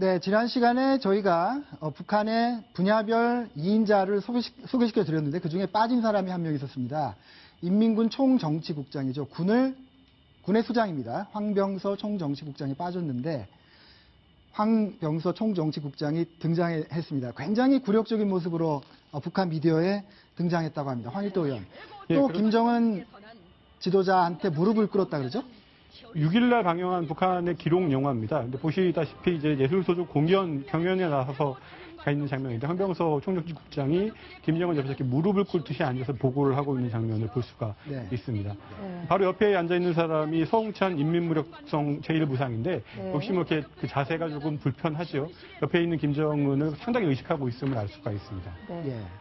네, 지난 시간에 저희가 북한의 분야별 2인자를 소개시켜 드렸는데 그중에 빠진 사람이 한 명 있었습니다. 인민군 총정치국장이죠. 군의 수장입니다. 황병서 총정치국장이 빠졌는데 황병서 총정치국장이 등장했습니다. 굉장히 굴욕적인 모습으로 북한 미디어에 등장했다고 합니다. 황일도 의원. 또 김정은 지도자한테 무릎을 꿇었다 그러죠? 6일날 방영한 북한의 기록 영화입니다. 근데 보시다시피 이제 예술소조 경연에 나서서 가 있는 장면인데 황병서 총정치국장이 김정은 옆에서 이렇게 무릎을 꿇듯이 앉아서 보고를 하고 있는 장면을 볼 수가 있습니다. 바로 옆에 앉아 있는 사람이 서웅찬 인민무력성 제1부상인데 역시 뭐 이렇게 그 자세가 조금 불편하죠. 옆에 있는 김정은을 상당히 의식하고 있음을 알 수가 있습니다.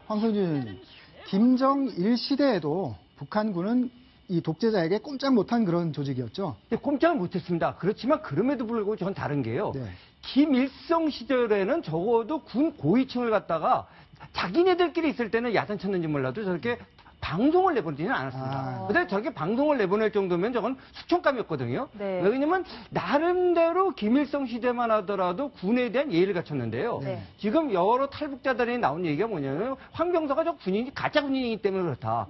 황선준, 김정일 시대에도 북한군은 이 독재자에게 꼼짝 못한 그런 조직이었죠. 네, 꼼짝을 못했습니다. 그렇지만 그럼에도 불구하고 전 다른 게요. 김일성 시절에는 적어도 군 고위층을 갖다가 자기네들끼리 있을 때는 야단 쳤는지 몰라도 저렇게 방송을 내보내지는 않았습니다. 근데 저렇게 방송을 내보낼 정도면 저건 수천감이었거든요. 왜냐면 나름대로 김일성 시대만 하더라도 군에 대한 예의를 갖췄는데요. 지금 여러 탈북자들이 나온 얘기가 뭐냐면 황병서가 저 군인이 가짜 군인이기 때문에 그렇다.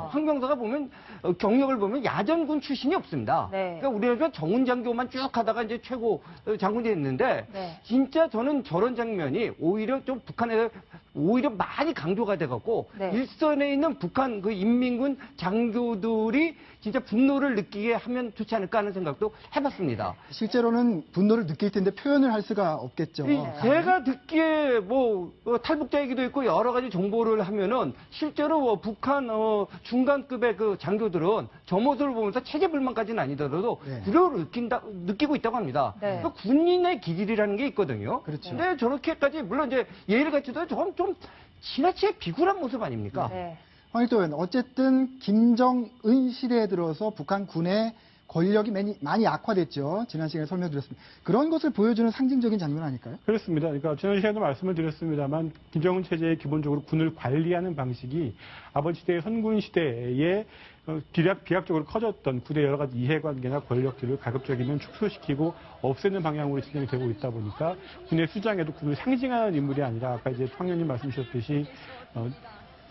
황병서가 보면 경력을 보면 야전군 출신이 없습니다. 그러니까 우리는 정훈 장교만 쭉 하다가 이제 최고 장군이 됐는데 진짜 저는 저런 장면이 오히려 좀 북한에서 오히려 많이 강조가 돼갖고 일선에 있는 북한 그 인민군 장교들이 진짜 분노를 느끼게 하면 좋지 않을까 하는 생각도 해봤습니다. 실제로는 분노를 느낄 텐데 표현을 할 수가 없겠죠. 제가 듣기에 뭐 탈북자 얘기도 있고 여러 가지 정보를 하면은 실제로 북한 중간급의 그 장교들은 저 모습을 보면서 체제 불만까지는 아니더라도 불효를 느끼고 있다고 합니다. 그러니까 군인의 기질이라는 게 있거든요. 근데 저렇게까지 물론 이제 예의를 갖추도 좀 지나치게 비굴한 모습 아닙니까? 황일도 의원, 어쨌든 김정은 시대에 들어서 북한 군의 권력이 많이 악화됐죠. 지난 시간에 설명드렸습니다. 그런 것을 보여주는 상징적인 장면 아닐까요? 그렇습니다. 그러니까 지난 시간에도 말씀을 드렸습니다만 김정은 체제의 기본적으로 군을 관리하는 방식이 아버지 시대의 선군 시대에 비약적으로 커졌던 군의 여러 가지 이해관계나 권력들을 가급적이면 축소시키고 없애는 방향으로 진행이 되고 있다 보니까 군의 수장에도 군을 상징하는 인물이 아니라 아까 이제 황 의원님 말씀 주셨듯이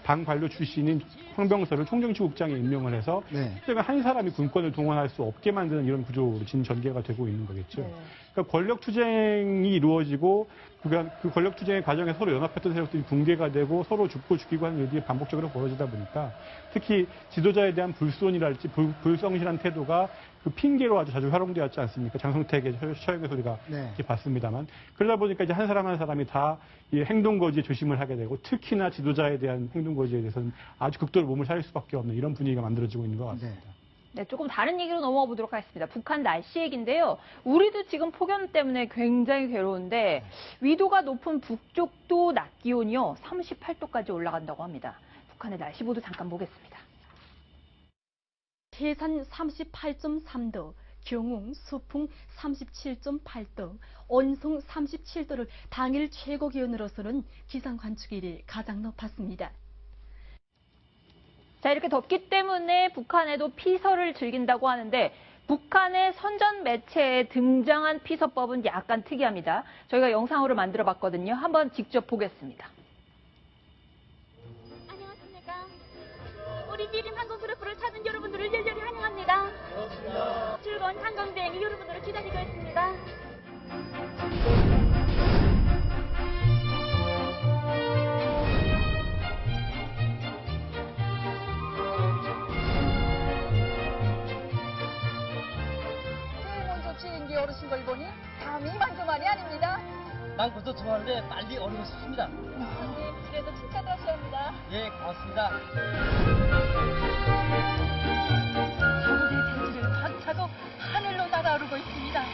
당 관료 출신인 황병서를 총정치국장에 임명을 해서 실제가 한 사람이 군권을 동원할 수 없게 만드는 이런 구조로 지금 전개가 되고 있는 거겠죠. 그러니까 권력 투쟁이 이루어지고 그 권력 투쟁의 과정에서 서로 연합했던 세력들이 붕괴가 되고 서로 죽고 죽이고 하는 일들이 반복적으로 벌어지다 보니까 특히 지도자에 대한 불손이랄지 불성실한 태도가 그 핑계로 아주 자주 활용되었지 않습니까? 장성택의 처형의 소리가 이렇게 봤습니다만 그러다 보니까 이제 한 사람 한 사람이 다 이 행동 거지에 조심을 하게 되고 특히나 지도자에 대한 행동 거지에 대해서는 아주 극도로 몸을 사릴 수밖에 없는 이런 분위기가 만들어지고 있는 것 같습니다. 네, 조금 다른 얘기로 넘어가 보도록 하겠습니다. 북한 날씨 얘기인데요. 우리도 지금 폭염 때문에 굉장히 괴로운데 위도가 높은 북쪽도 낮 기온이요 38도까지 올라간다고 합니다. 북한의 날씨 보도 잠깐 보겠습니다. 해산 38.3도, 경웅, 소풍 37.8도, 온성 37도를 당일 최고 기온으로서는 기상 관측일이 가장 높았습니다. 자, 이렇게 덥기 때문에 북한에도 피서를 즐긴다고 하는데 북한의 선전 매체에 등장한 피서법은 약간 특이합니다. 저희가 영상으로 만들어 봤거든요. 한번 직접 보겠습니다. 안녕하십니까. 우리 지림 항공그룹을 찾은 여러분들을 열렬히 환영합니다. 즐거운 항공비행이 여러분들을 기다리고 있습니다. 비행기 어르신들 보니 감히 만족만이 아닙니다. 난 벌써 좋아하는데 빨리 어르고 싶습니다. 그래도 진짜 다시 합니다. 예, 고맙습니다. 겨울의 대지를 꽉 차고 하늘로 날아오르고 있습니다.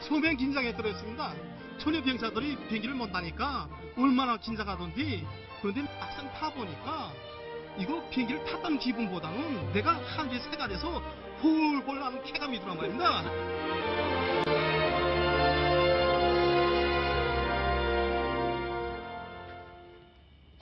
소명 긴장에 들어있습니다. 처녀 비행사들이 비행기를 못 타니까 얼마나 긴장하던지. 그런데 막상 타보니까 이거 비행기를 탔다는 기분보다는 내가 하늘의 색깔에서 홀홀 나는 쾌감이 더란 말입니다.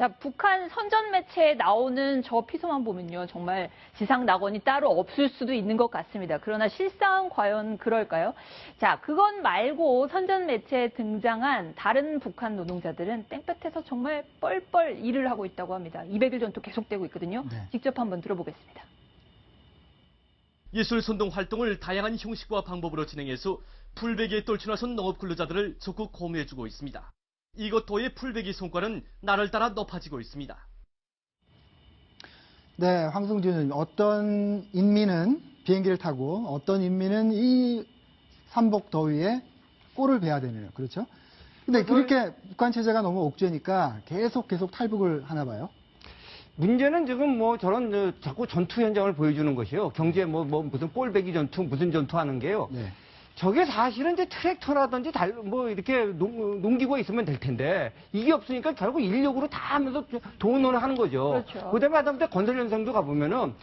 자, 북한 선전 매체에 나오는 저 피서만 보면요. 정말 지상 낙원이 따로 없을 수도 있는 것 같습니다. 그러나 실상 과연 그럴까요? 자, 그건 말고 선전 매체에 등장한 다른 북한 노동자들은 땡볕에서 정말 뻘뻘 일을 하고 있다고 합니다. 200일 전투 계속되고 있거든요. 네. 직접 한번 들어보겠습니다. 예술 선동 활동을 다양한 형식과 방법으로 진행해서 풀베기에 떨쳐나선 농업 근로자들을 적극 고무해주고 있습니다. 이것 도의 풀베기 성과는 날을 따라 높아지고 있습니다. 네, 황승준 어떤 인민은 비행기를 타고 어떤 인민은 이 삼복 더위에 꼴을 베야 되네요. 그렇죠? 근데 그렇게 북한 체제가 너무 옥죄니까 계속 탈북을 하나 봐요. 문제는 지금 뭐 저런 자꾸 전투 현장을 보여주는 것이요. 경제 뭐 무슨 꼴배기 전투, 무슨 전투 하는 게요. 네. 저게 사실은 이제 트랙터라든지 뭐 이렇게 농기구가 있으면 될 텐데 이게 없으니까 결국 인력으로 다 하면서 동원을 하는 거죠. 그렇죠. 그다음에 하다못해 건설 현장도 가보면은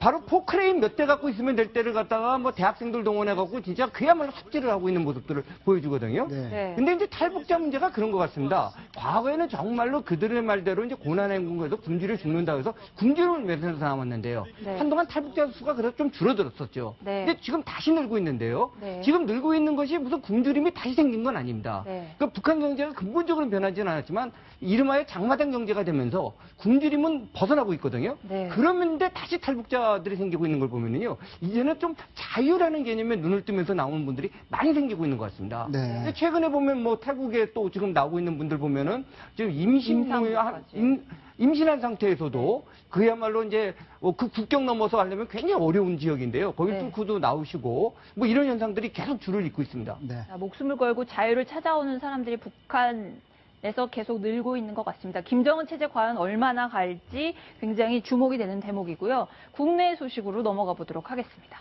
바로 포크레인 몇 대 갖고 있으면 될 때를 갖다가 뭐 대학생들 동원해갖고 진짜 그야말로 삽질을 하고 있는 모습들을 보여주거든요. 네. 네. 근데 이제 탈북자 문제가 그런 것 같습니다. 과거에는 정말로 그들의 말대로 이제 고난행군에서 굶주려 죽는다 해서 굶주림을 면에서 남았는데요. 네. 한동안 탈북자 수가 그래서 좀 줄어들었었죠. 네. 근데 지금 다시 늘고 있는데요. 네. 지금 늘고 있는 것이 무슨 굶주림이 다시 생긴 건 아닙니다. 네. 그러니까 북한 경제가 근본적으로 변하지는 않았지만 이름하여 장마당 경제가 되면서 굶주림은 벗어나고 있거든요. 네. 그러는데 다시 탈북자들이 생기고 있는 걸 보면은요. 이제는 좀 자유라는 개념에 눈을 뜨면서 나오는 분들이 많이 생기고 있는 것 같습니다. 네. 근데 최근에 보면 뭐 탈북에 또 지금 나오고 있는 분들 보면은 지금 임신한 상태에서도 그야말로 이제 그 국경 넘어서 하려면 굉장히 어려운 지역인데요. 거기 네. 뚫고도 나오시고 뭐 이런 현상들이 계속 줄을 잇고 있습니다. 네. 자, 목숨을 걸고 자유를 찾아오는 사람들이 북한에서 계속 늘고 있는 것 같습니다. 김정은 체제 과연 얼마나 갈지 굉장히 주목이 되는 대목이고요. 국내 소식으로 넘어가 보도록 하겠습니다.